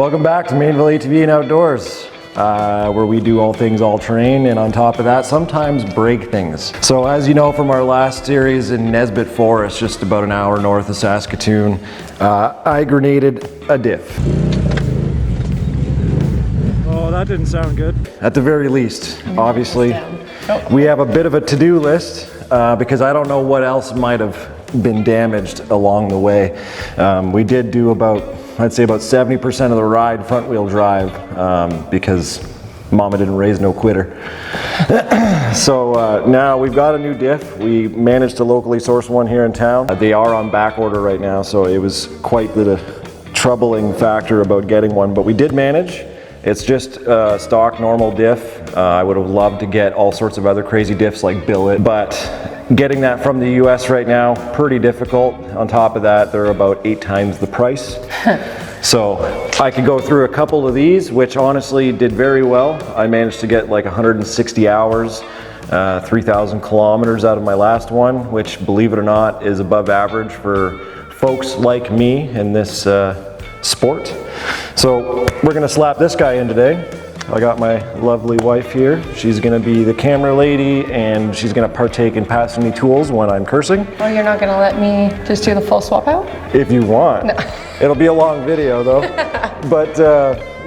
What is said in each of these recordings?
Welcome back to Mainville UTV and Outdoors, where we do all things all-terrain, and on top of that, sometimes break things. So as you know from our last series in Nesbitt Forest, just about an hour north of Saskatoon, I grenaded a diff. Oh, that didn't sound good. At the very least, obviously, we have a bit of a to-do list because I don't know what else might have been damaged along the way. We did do I'd say about 70% of the ride front-wheel drive because Mama didn't raise no quitter. So now we've got a new diff. We managed to locally source one here in town. They are on back order right now, so it was quite the troubling factor about getting one, but we did manage. It's just a stock normal diff. I would have loved to get all sorts of other crazy diffs like billet, but getting that from the US right now, pretty difficult. On top of that, they're about 8 times the price. So I could go through a couple of these, which honestly did very well. I managed to get like 160 hours, 3,000 kilometers out of my last one, which, believe it or not, is above average for folks like me in this sport. So we're gonna slap this guy in today. I got my lovely wife here. She's gonna be the camera lady, and she's gonna partake in passing me tools when I'm cursing. Oh, you're not gonna let me just do the full swap out? If you want. No. It'll be a long video though. But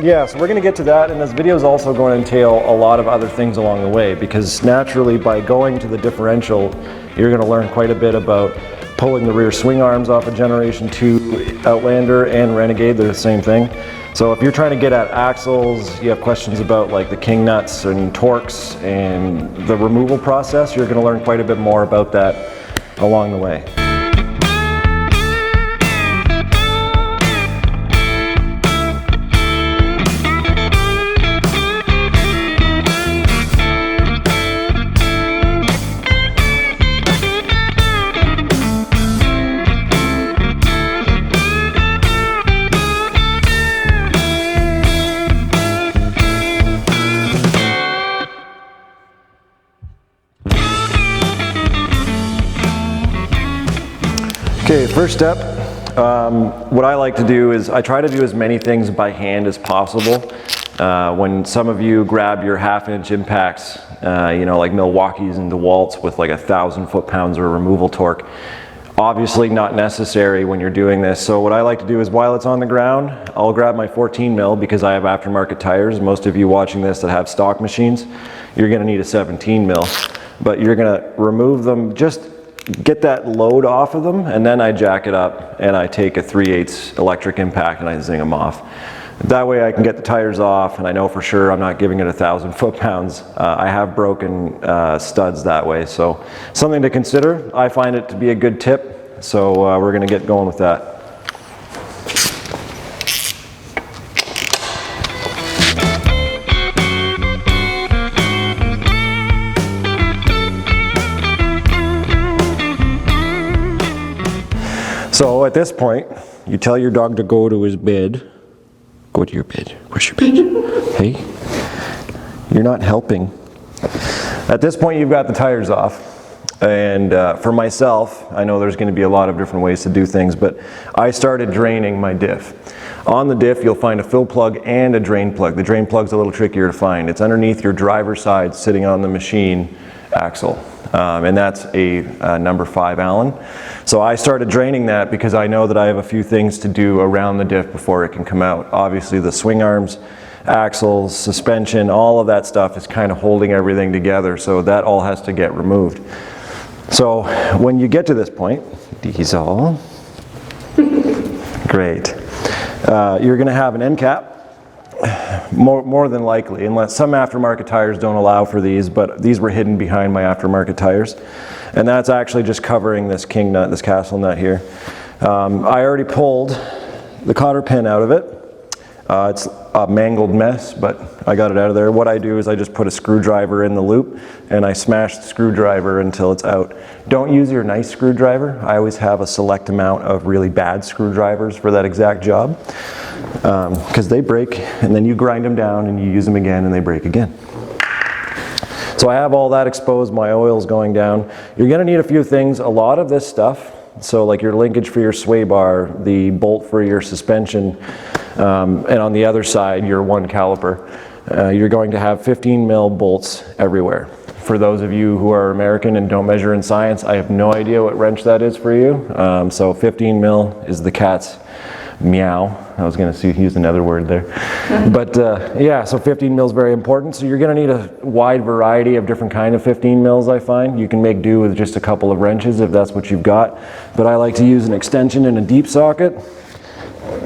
yeah, so we're gonna get to that, and this video is also going to entail a lot of other things along the way, because naturally by going to the differential, you're gonna learn quite a bit about pulling the rear swing arms off a Generation 2 Outlander and Renegade. They're the same thing. So if you're trying to get at axles, you have questions about like the king nuts and torques and the removal process, you're going to learn quite a bit more about that along the way. Okay, first step, what I like to do is I try to do as many things by hand as possible. When some of you grab your 1/2-inch impacts, you know, like Milwaukee's and DeWalt's with like 1,000 foot-pounds of removal torque, obviously not necessary when you're doing this. So what I like to do is while it's on the ground, I'll grab my 14 mil because I have aftermarket tires. Most of you watching this that have stock machines, you're gonna need a 17 mil, but you're gonna remove them, just get that load off of them, and then I jack it up and I take a 3/8 electric impact and I zing them off. That way I can get the tires off, and I know for sure I'm not giving it 1,000 foot-pounds. I have broken studs that way, so something to consider. I find it to be a good tip, so we're gonna get going with that. So at this point, you tell your dog to go to his bed. Go to your bed. Where's your bed? Hey, you're not helping. At this point, you've got the tires off. And for myself, I know there's going to be a lot of different ways to do things, but I started draining my diff. On the diff, you'll find a fill plug and a drain plug. The drain plug's a little trickier to find. It's underneath your driver's side, sitting on the machine axle. And that's a number 5 Allen. So I started draining that because I know that I have a few things to do around the diff before it can come out. Obviously the swing arms, axles, suspension, all of that stuff is kind of holding everything together, so that all has to get removed. So when you get to this point, diesel, great, you're going to have an end cap. More than likely, unless some aftermarket tires don't allow for these, but these were hidden behind my aftermarket tires. And that's actually just covering this king nut, this castle nut here. I already pulled the cotter pin out of it. It's a mangled mess, but I got it out of there. What I do is I just put a screwdriver in the loop and I smash the screwdriver until it's out. Don't use your nice screwdriver. I always have a select amount of really bad screwdrivers for that exact job, because they break and then you grind them down and you use them again and they break again. So I have all that exposed, my oil's going down. You're gonna need a few things. A lot of this stuff, so like your linkage for your sway bar, the bolt for your suspension, And on the other side, your 1 caliper. You're going to have 15 mil bolts everywhere. For those of you who are American and don't measure in science, I have no idea what wrench that is for you. So 15 mil is the cat's meow. I was going to use another word there. But yeah, so 15 mil is very important. So you're going to need a wide variety of different kind of 15 mils, I find. You can make do with just a couple of wrenches if that's what you've got. But I like to use an extension in a deep socket,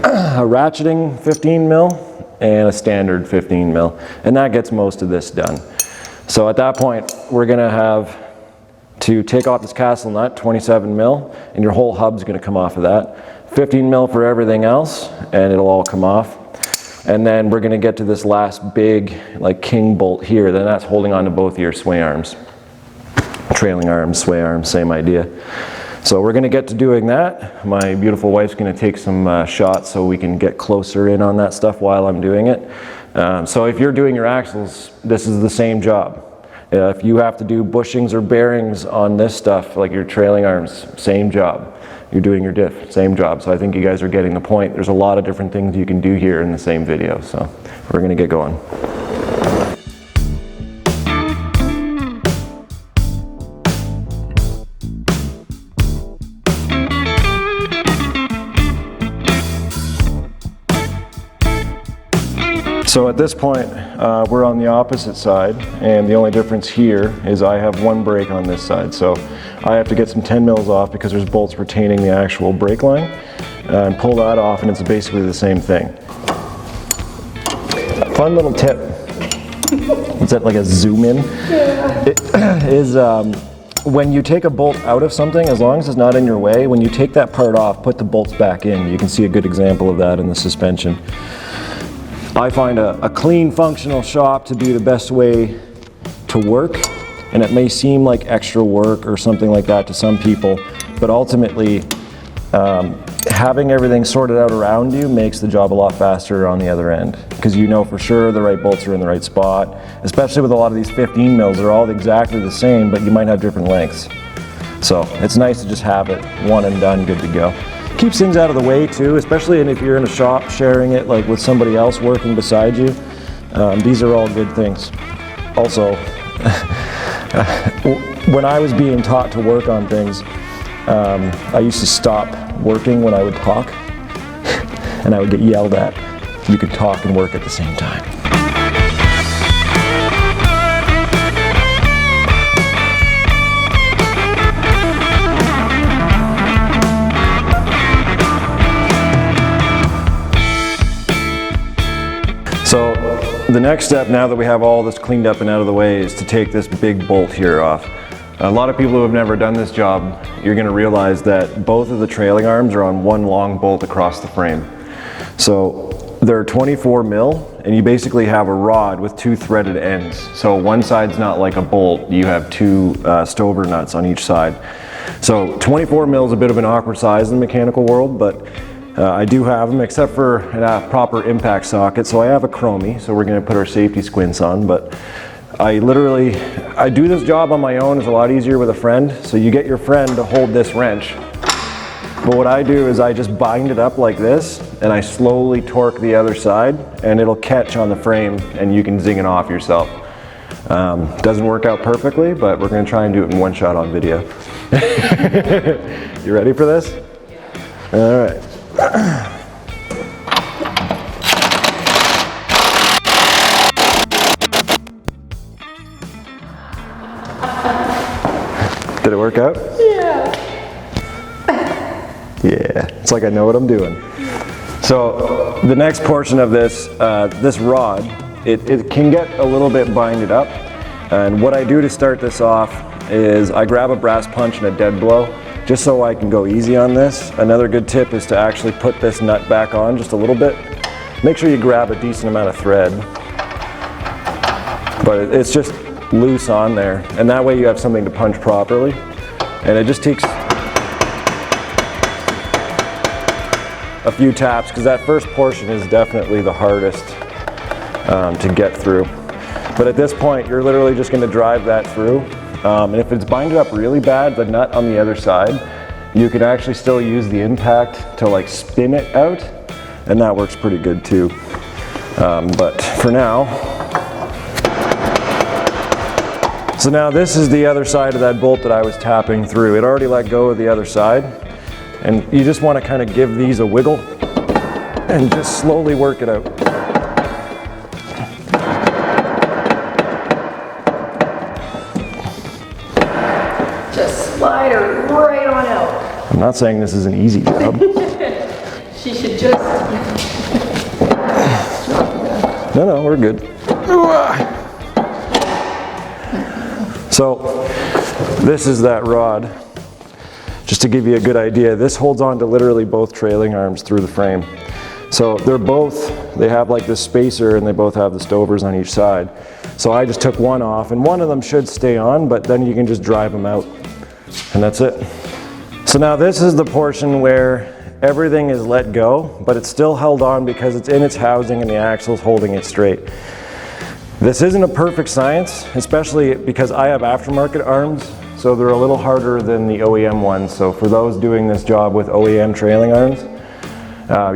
a ratcheting 15 mil, and a standard 15 mil. And that gets most of this done. So at that point, we're going to have to take off this castle nut, 27 mil, and your whole hub's going to come off of that. 15 mil for everything else, and it'll all come off. And then we're going to get to this last big, like king bolt here. Then that's holding on to both your sway arms. Trailing arms, sway arms, same idea. So we're going to get to doing that. My beautiful wife's going to take some shots so we can get closer in on that stuff while I'm doing it. So if you're doing your axles, this is the same job. If you have to do bushings or bearings on this stuff, like your trailing arms, same job. You're doing your diff, same job. So I think you guys are getting the point. There's a lot of different things you can do here in the same video. So we're going to get going. So at this point, we're on the opposite side, and the only difference here is I have 1 brake on this side. So I have to get some 10 mils off because there's bolts retaining the actual brake line, and pull that off, and it's basically the same thing. Fun little tip. Is that like a zoom in? Yeah. It is when you take a bolt out of something, as long as it's not in your way, when you take that part off, put the bolts back in. You can see a good example of that in the suspension. I find a clean, functional shop to be the best way to work, and it may seem like extra work or something like that to some people, but ultimately having everything sorted out around you makes the job a lot faster on the other end, because you know for sure the right bolts are in the right spot. Especially with a lot of these 15 mils, they're all exactly the same, but you might have different lengths. So it's nice to just have it one and done, good to go. Keeps things out of the way too, especially if you're in a shop sharing it like with somebody else working beside you. These are all good things. Also, when I was being taught to work on things, I used to stop working when I would talk, and I would get yelled at. You could talk and work at the same time. So the next step, now that we have all this cleaned up and out of the way, is to take this big bolt here off. A lot of people who have never done this job, you're going to realize that both of the trailing arms are on 1 long bolt across the frame. So they're 24 mil, and you basically have a rod with 2 threaded ends. So one side's not like a bolt, you have 2 stover nuts on each side. So 24 mil is a bit of an awkward size in the mechanical world, but I do have them, except for a proper impact socket. So I have a chromie, so we're going to put our safety squints on. But I do this job on my own. It's a lot easier with a friend. So you get your friend to hold this wrench. But what I do is I just bind it up like this, and I slowly torque the other side, and it'll catch on the frame, and you can zing it off yourself. Doesn't work out perfectly, but we're going to try and do it in 1 shot on video. You ready for this? Yeah. All right. Did it work out? Yeah. Yeah, it's like I know what I'm doing. So the next portion of this, this rod, it can get a little bit binded up. And what I do to start this off is I grab a brass punch and a dead blow, just so I can go easy on this. Another good tip is to actually put this nut back on just a little bit. Make sure you grab a decent amount of thread, but it's just loose on there, and that way you have something to punch properly. And it just takes a few taps, because that first portion is definitely the hardest to get through. But at this point, you're literally just going to drive that through. And if it's binded up really bad, the nut on the other side, you can actually still use the impact to like spin it out. and that works pretty good too. But for now, so now this is the other side of that bolt that I was tapping through. It already let go of the other side, and you just want to kind of give these a wiggle and just slowly work it out. Just slide her right on out. I'm not saying this is an easy job. She should just... No, we're good. So this is that rod. Just to give you a good idea, this holds on to literally both trailing arms through the frame. So they have like this spacer, and they both have the stovers on each side. So I just took one off, and one of them should stay on, but then you can just drive them out, and that's it. So now this is the portion where everything is let go, but it's still held on because it's in its housing and the axle's holding it straight. This isn't a perfect science, especially because I have aftermarket arms, so they're a little harder than the OEM ones. So for those doing this job with OEM trailing arms,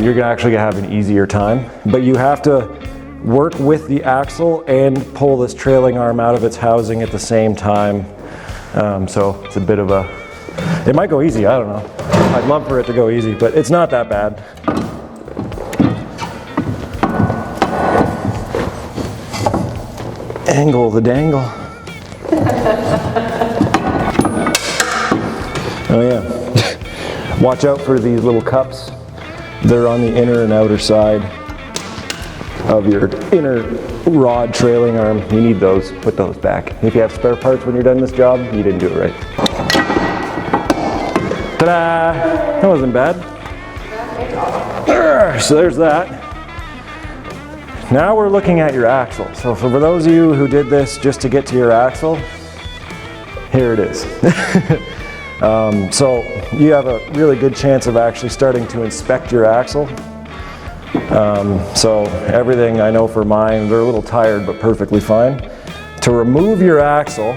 you're gonna actually have an easier time. But you have to work with the axle and pull this trailing arm out of its housing at the same time. So it's a bit of a, it might go easy, I don't know. I'd love for it to go easy, but it's not that bad. Angle the dangle. Oh yeah. Watch out for these little cups. They're on the inner and outer side of your inner rod trailing arm. You need those. Put those back. If you have spare parts when you're done this job, you didn't do it right. Ta-da! That wasn't bad. So there's that. Now we're looking at your axle. So for those of you who did this just to get to your axle, here it is. So you have a really good chance of actually starting to inspect your axle. So everything, I know for mine, they're a little tired but perfectly fine. To remove your axle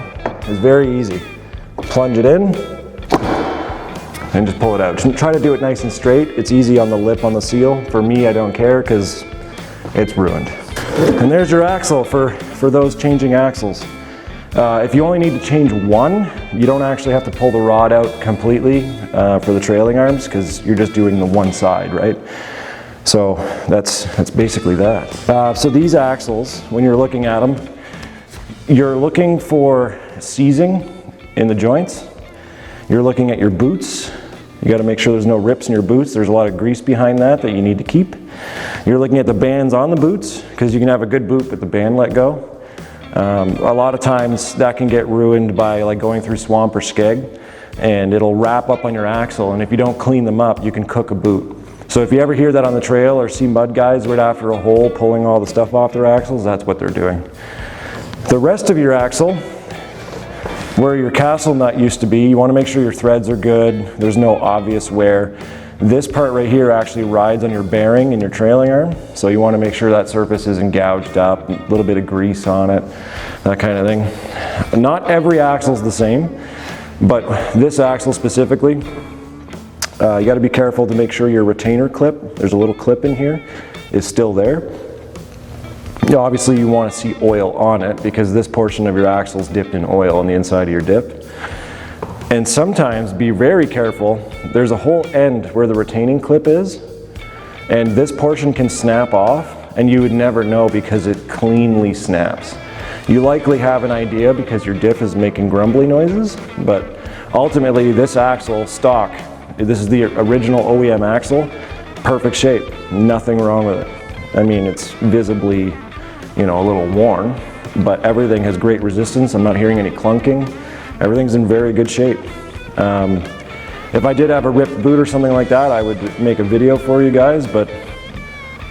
is very easy. Plunge it in and just pull it out. Just try to do it nice and straight. It's easy on the lip on the seal. For me, I don't care because it's ruined. And there's your axle for those changing axles. If you only need to change one, you don't actually have to pull the rod out completely for the trailing arms because you're just doing the one side, right? So that's basically that. So these axles, when you're looking at them, you're looking for seizing in the joints. You're looking at your boots. You got to make sure there's no rips in your boots. There's a lot of grease behind that you need to keep. You're looking at the bands on the boots because you can have a good boot but the band let go. A lot of times that can get ruined by like going through swamp or skeg, and it'll wrap up on your axle, and if you don't clean them up, you can cook a boot. So if you ever hear that on the trail or see mud guys right after a hole pulling all the stuff off their axles, that's what they're doing. The rest of your axle, where your castle nut used to be, you want to make sure your threads are good, there's no obvious wear. This part right here actually rides on your bearing and your trailing arm, so you want to make sure that surface isn't gouged up, a little bit of grease on it, that kind of thing. Not every axle is the same, but this axle specifically, you got to be careful to make sure your retainer clip, there's a little clip in here, is still there. Obviously you want to see oil on it because this portion of your axle is dipped in oil on the inside of your dip. And sometimes be very careful, there's a whole end where the retaining clip is, and this portion can snap off, and you would never know because it cleanly snaps. You likely have an idea because your diff is making grumbly noises, but ultimately this axle stock, this is the original OEM axle, perfect shape, nothing wrong with it. I mean, it's visibly, you know, a little worn, but everything has great resistance. I'm not hearing any clunking. Everything's in very good shape. If I did have a ripped boot or something like that, I would make a video for you guys, but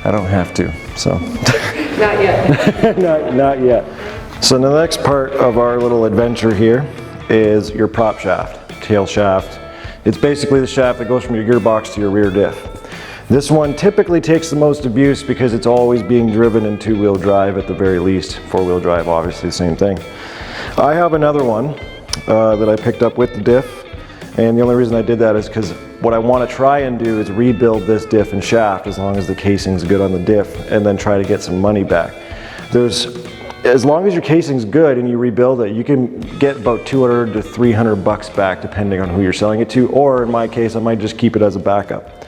I don't have to, so. Not yet. not yet. So the next part of our little adventure here is your prop shaft, tail shaft. It's basically the shaft that goes from your gearbox to your rear diff. This one typically takes the most abuse because it's always being driven in two-wheel drive at the very least. Four-wheel drive, obviously the same thing. I have another one that I picked up with the diff, and the only reason I did that is because what I want to try and do is rebuild this diff and shaft as long as the casing's good on the diff, and then try to get some money back. As long as your casing's good and you rebuild it, you can get about 200 to 300 bucks back depending on who you're selling it to, or in my case, I might just keep it as a backup.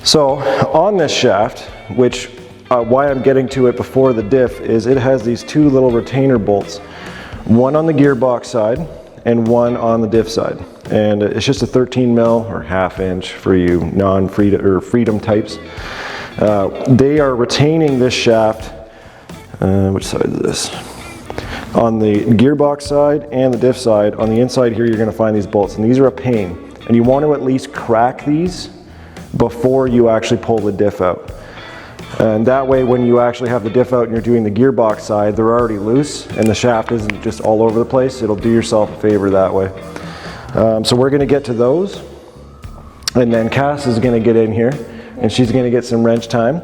So on this shaft, which why I'm getting to it before the diff is it has these two little retainer bolts, one on the gearbox side and one on the diff side. And it's just a 13 mil or ½ inch for you non-freedom or freedom types. They are retaining this shaft, which side is this? On the gearbox side and the diff side. On the inside here you're going to find these bolts, and these are a pain. And you want to at least crack these before you actually pull the diff out. And that way when you actually have the diff out and you're doing the gearbox side, they're already loose and the shaft isn't just all over the place. It'll do yourself a favor that way. So we're going to get to those, and then Cass is going to get in here and she's going to get some wrench time,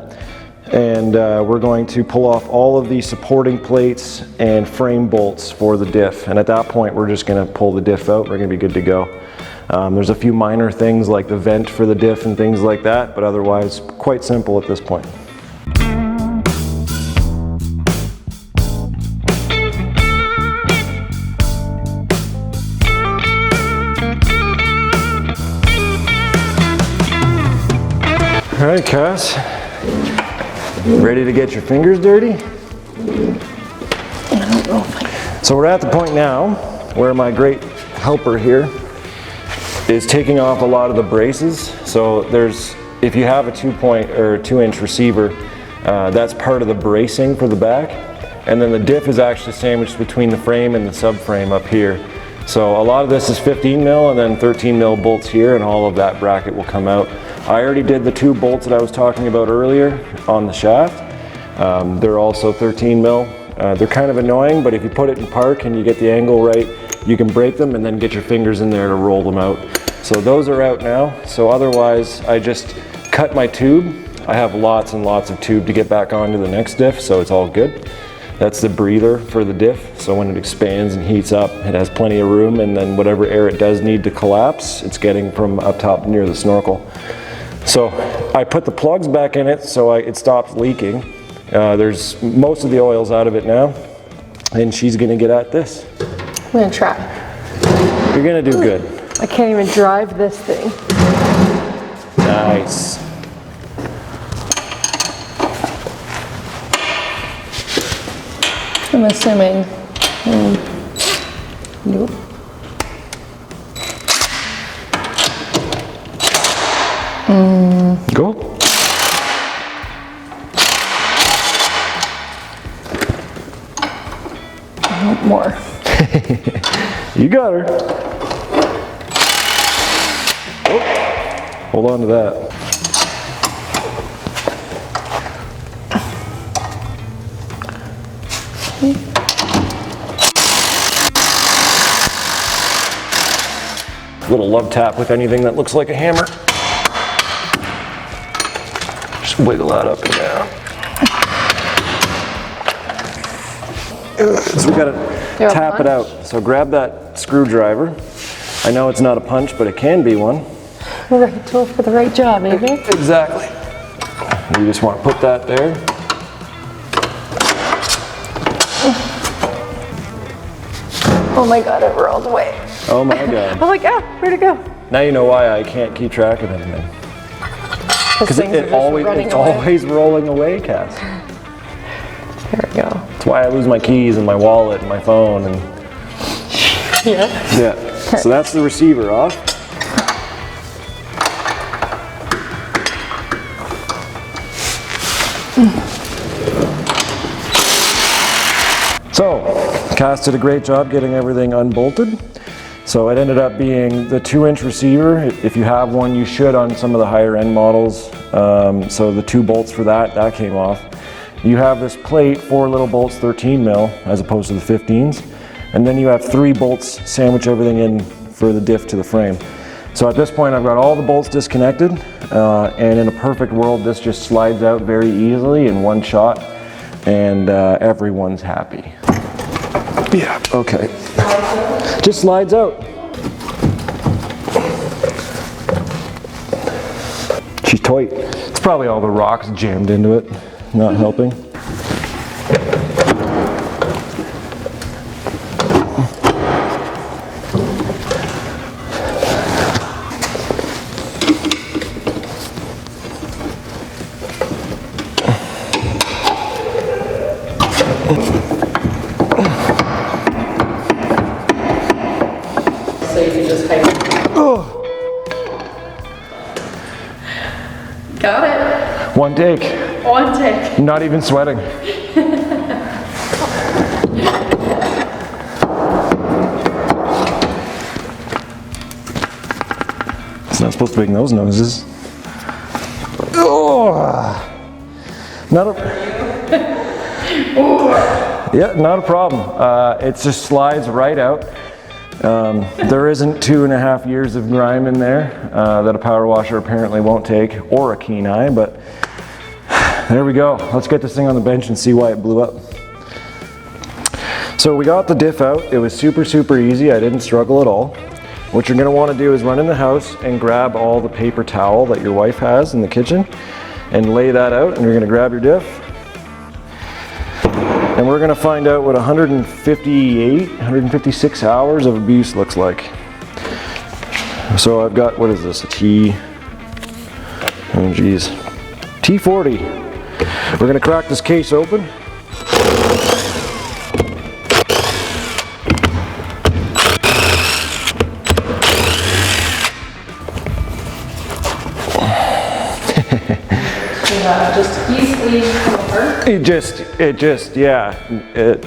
and we're going to pull off all of the supporting plates and frame bolts for the diff, and at that point we're just going to pull the diff out. We're going to be good to go. There's a few minor things like the vent for the diff and things like that, but otherwise quite simple at this point. All right, Cass, ready to get your fingers dirty? I don't know if I... So we're at the point now where my great helper here is taking off a lot of the braces. So if you have a 2-inch receiver, that's part of the bracing for the back. And then the diff is actually sandwiched between the frame and the subframe up here. So a lot of this is 15 mil and then 13 mil bolts here, and all of that bracket will come out. I already did the 2 bolts that I was talking about earlier on the shaft. They're also 13 mil. They're kind of annoying, but if you put it in park and you get the angle right, you can break them and then get your fingers in there to roll them out. So those are out now. So otherwise, I just cut my tube. I have lots and lots of tube to get back onto the next diff, so it's all good. That's the breather for the diff, so when it expands and heats up, it has plenty of room, and then whatever air it does need to collapse, it's getting from up top near the snorkel. So I put the plugs back in it so it stops leaking. There's most of the oil's out of it now, and she's gonna get at this. I'm gonna try. You're gonna do good. I can't even drive this thing. Nice. I'm assuming. Nope. Go. More. You got her. Oh, hold on to that. Little love tap with anything that looks like a hammer. Just wiggle that up and down. So we gotta tap it out. So grab that screwdriver. I know it's not a punch, but it can be one. The right tool for the right job, maybe? Exactly. You just want to put that there. Oh my God, it rolled away. Oh my God. I'm like, ah, where'd it go? Now you know why I can't keep track of anything. Because it's always rolling away, Cass. There we go. That's why I lose my keys and my wallet and my phone and yeah. So that's the receiver off. So Cass did a great job getting everything unbolted. So it ended up being the 2-inch receiver. If you have one, you should on some of the higher end models. So the 2 bolts for that came off. You have this plate, 4 little bolts, 13 mil, as opposed to the 15s. And then you have 3 bolts sandwich everything in for the diff to the frame. So at this point, I've got all the bolts disconnected. And in a perfect world, this just slides out very easily in one shot. And everyone's happy. Yeah, okay. Just slides out. tight. It's probably all the rocks jammed into it, not helping. So you can just hike. Oh, Got it. one take. One take. Not even sweating. It's not supposed to make those noises. Oh, not a. Yeah, not a problem. It just slides right out. There isn't 2.5 years of grime in there that a power washer apparently won't take, or a keen eye, but there we go. Let's get this thing on the bench and see why it blew up. So we got the diff out. It was super, super easy. I didn't struggle at all. What you're gonna wanna do is run in the house and grab all the paper towel that your wife has in the kitchen and lay that out, and you're gonna grab your diff. And we're gonna find out what 156 hours of abuse looks like. So I've got, what is this, a oh geez, T40. We're gonna crack this case open. Just easily come apart.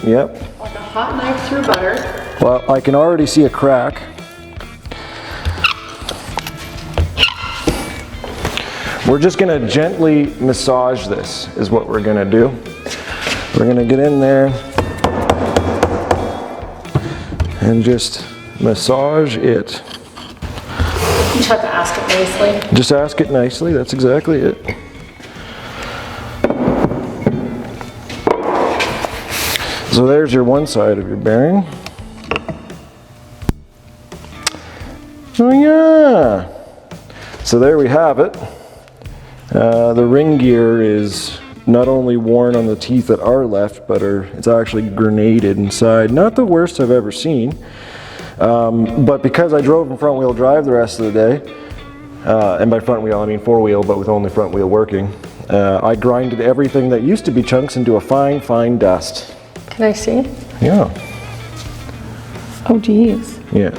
Yep. Like a hot knife through butter. Well, I can already see a crack. We're just gonna gently massage this, is what we're gonna do. We're gonna get in there and just massage it. You just have to ask it nicely. Just ask it nicely, that's exactly it. So there's your one side of your bearing. Oh yeah! So there we have it. The ring gear is not only worn on the teeth that are left, but it's actually grenaded inside. Not the worst I've ever seen. But because I drove in front wheel drive the rest of the day, and by front wheel I mean four wheel, but with only front wheel working, I grinded everything that used to be chunks into a fine, fine dust. Can I see? Yeah. Oh geez. Yeah.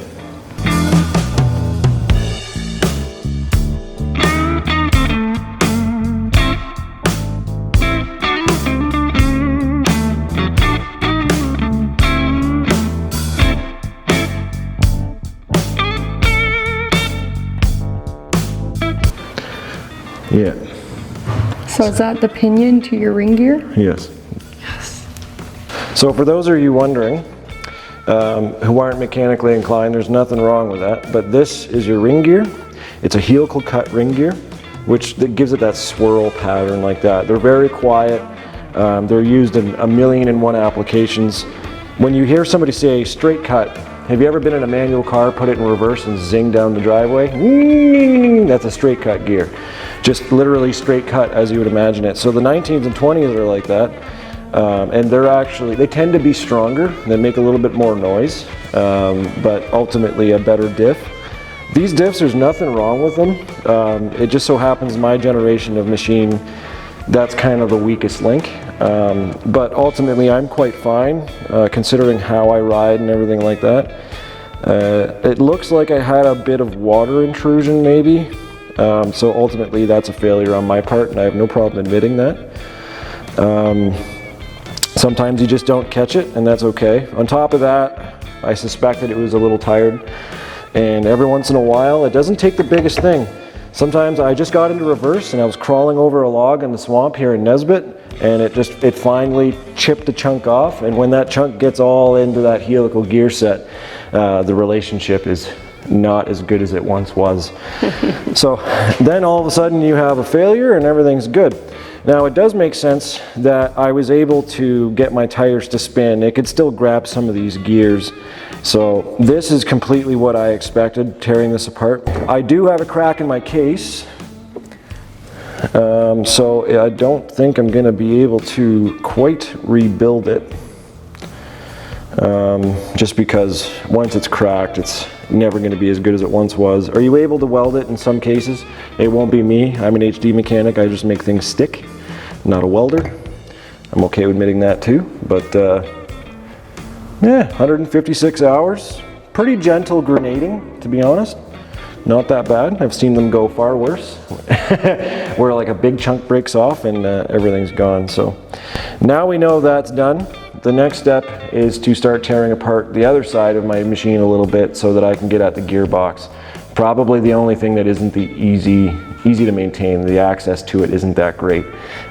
Yeah. So is that the pinion to your ring gear? Yes. So for those of you wondering, who aren't mechanically inclined, there's nothing wrong with that, but this is your ring gear. It's a helical cut ring gear, which gives it that swirl pattern like that. They're very quiet. They're used in 1,000,001 applications. When you hear somebody say straight cut, have you ever been in a manual car, put it in reverse and zing down the driveway? That's a straight cut gear. Just literally straight cut as you would imagine it. So the 19s and 20s are like that. And they tend to be stronger, they make a little bit more noise, but ultimately a better diff. These diffs, there's nothing wrong with them. It just so happens my generation of machine, that's kind of the weakest link. But ultimately I'm quite fine, considering how I ride and everything like that. It looks like I had a bit of water intrusion maybe, so ultimately that's a failure on my part, and I have no problem admitting that. Sometimes you just don't catch it, and that's okay. On top of that, I suspected it was a little tired, and every once in a while, it doesn't take the biggest thing. Sometimes I just got into reverse and I was crawling over a log in the swamp here in Nesbitt, and it finally chipped a chunk off, and when that chunk gets all into that helical gear set, the relationship is not as good as it once was. So then all of a sudden you have a failure and everything's good. Now it does make sense that I was able to get my tires to spin. It could still grab some of these gears. So this is completely what I expected, tearing this apart. I do have a crack in my case. So I don't think I'm going to be able to quite rebuild it. Just because once it's cracked, it's never going to be as good as it once was. Are you able to weld it in some cases? It won't be me. I'm an HD mechanic. I just make things stick, not a welder. I'm okay admitting that too, but yeah, 156 hours. Pretty gentle grenading, to be honest. Not that bad. I've seen them go far worse, where like a big chunk breaks off and everything's gone. So now we know that's done. The next step is to start tearing apart the other side of my machine a little bit so that I can get at the gearbox. Probably the only thing that isn't the easy to maintain. The access to it isn't that great.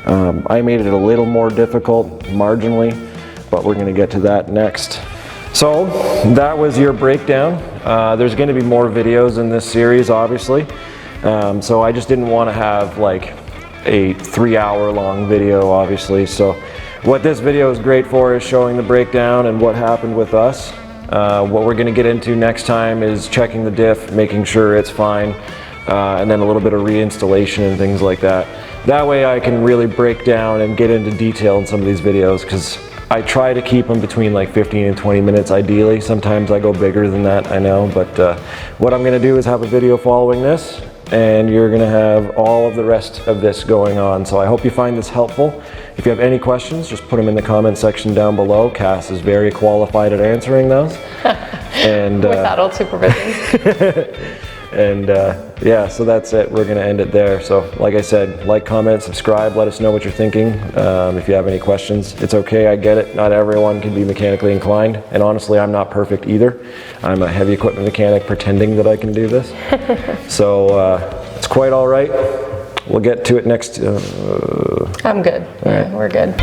I made it a little more difficult marginally, but we're going to get to that next. So that was your breakdown. There's going to be more videos in this series, obviously. So I just didn't want to have like a 3-hour long video, obviously. So what this video is great for is showing the breakdown and what happened with us. What we're going to get into next time is checking the diff, making sure it's fine, and then a little bit of reinstallation and things like that. That way I can really break down and get into detail in some of these videos, because I try to keep them between like 15 and 20 minutes ideally. Sometimes I go bigger than that, I know, but what I'm going to do is have a video following this, and you're going to have all of the rest of this going on. So I hope you find this helpful. If you have any questions, just put them in the comment section down below. Cass is very qualified at answering those. And with adult supervision. And yeah, so that's it. We're going to end it there. So like I said, like, comment, subscribe, let us know what you're thinking. If you have any questions, it's okay, I get it. Not everyone can be mechanically inclined. And honestly, I'm not perfect either. I'm a heavy equipment mechanic pretending that I can do this. So it's quite all right. We'll get to it next. I'm good. Yeah, we're good.